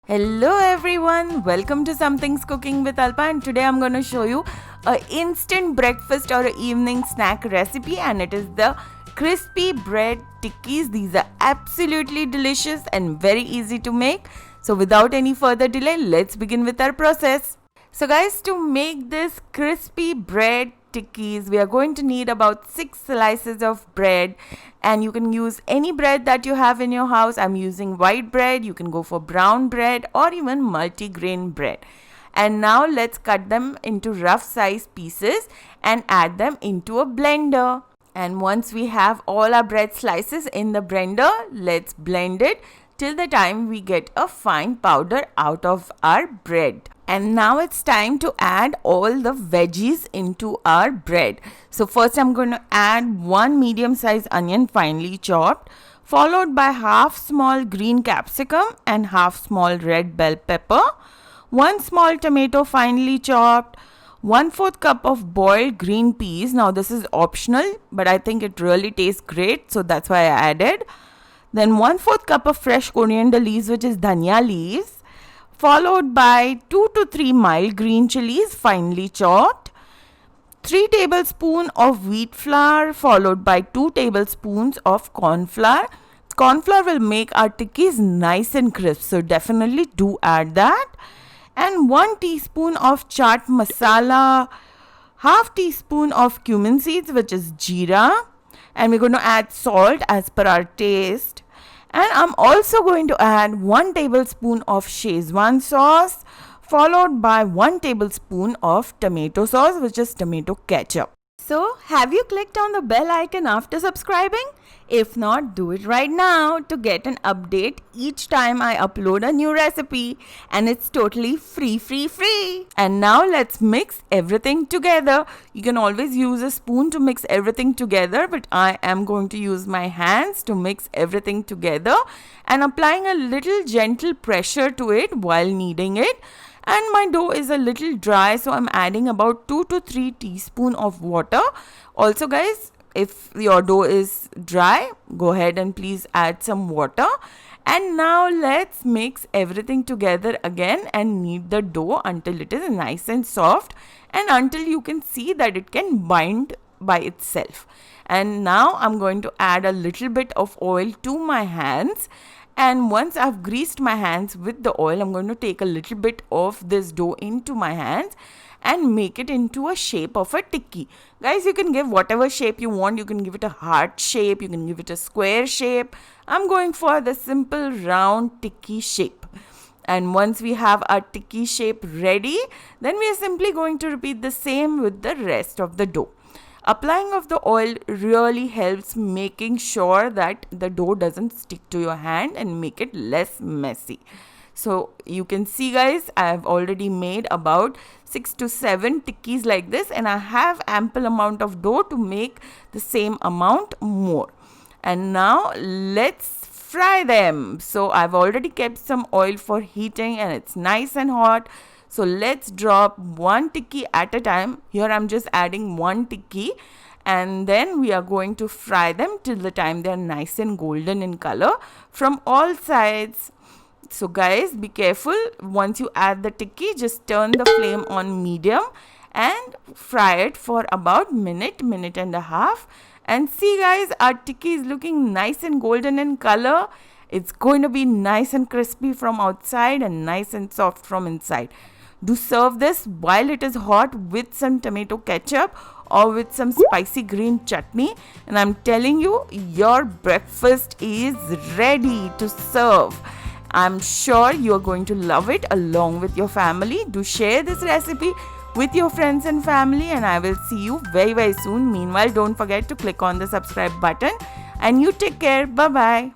Hello everyone, welcome to Something's Cooking with Alpa, and today I'm going to show you a instant breakfast or a evening snack recipe, and it is the crispy bread tikkies. These are absolutely delicious and very easy to make. So without any further delay, let's begin with our process. So guys, to make this crispy bread tikkies, we are going to need about 6 slices of bread, and you can use any bread that you have in your house. I'm using white bread. You can go for brown bread or even multigrain bread. And now let's cut them into rough size pieces and add them into a blender. And once we have all our bread slices in the blender, let's blend it till the time we get a fine powder out of our bread. And now it's time to add all the veggies into our bread. So first I'm going to add 1 medium-sized onion finely chopped, followed by half small green capsicum and half small red bell pepper, 1 small tomato finely chopped, 1/4 cup of boiled green peas. Now this is optional, but I think it really tastes great, so that's why I added. Then 1/4 cup of fresh coriander leaves, which is dhaniya leaves, followed by 2 to 3 mild green chillies finely chopped, 3 tablespoons of wheat flour, followed by 2 tablespoons of corn flour. Corn flour will make our tikkies nice and crisp, so definitely do add that. And 1 teaspoon of chaat masala, half teaspoon of cumin seeds, which is jeera, and we're going to add salt as per our taste. And I'm also going to add 1 tablespoon of schezwan sauce, followed by 1 tablespoon of tomato sauce, which is tomato ketchup. So, have you clicked on the bell icon after subscribing? If not, do it right now to get an update each time I upload a new recipe, and it's totally free. And now let's mix everything together. You can always use a spoon to mix everything together, but I am going to use my hands to mix everything together and applying a little gentle pressure to it while kneading it. And my dough is a little dry, so I'm adding about 2 to 3 teaspoons of water. Also guys, if your dough is dry, go ahead and please add some water. And now let's mix everything together again and knead the dough until it is nice and soft, and until you can see that it can bind by itself. And now I'm going to add a little bit of oil to my hands. And once I've greased my hands with the oil, I'm going to take a little bit of this dough into my hands and make it into a shape of a tikki. Guys, you can give whatever shape you want. You can give it a heart shape, you can give it a square shape. I'm going for the simple round tikki shape. And once we have our tikki shape ready, then we are simply going to repeat the same with the rest of the dough. Applying of the oil really helps making sure that the dough doesn't stick to your hand and make it less messy. So you can see guys, I have already made about 6 to 7 tikkies like this, and I have ample amount of dough to make the same amount more. And now let's fry them. So I've already kept some oil for heating and it's nice and hot. So let's drop 1 tikki at a time. Here I'm just adding 1 tikki, and then we are going to fry them till the time they are nice and golden in color from all sides. So guys, be careful. Once you add the tikki, just turn the flame on medium and fry it for about minute and a half. And see guys, our tikki is looking nice and golden in color. It's going to be nice and crispy from outside and nice and soft from inside. Do serve this while it is hot with some tomato ketchup or with some spicy green chutney, and I'm telling you, your breakfast is ready to serve. I'm sure you're going to love it along with your family. Do share this recipe with your friends and family, and I will see you very soon. Meanwhile, don't forget to click on the subscribe button, and you take care. Bye bye.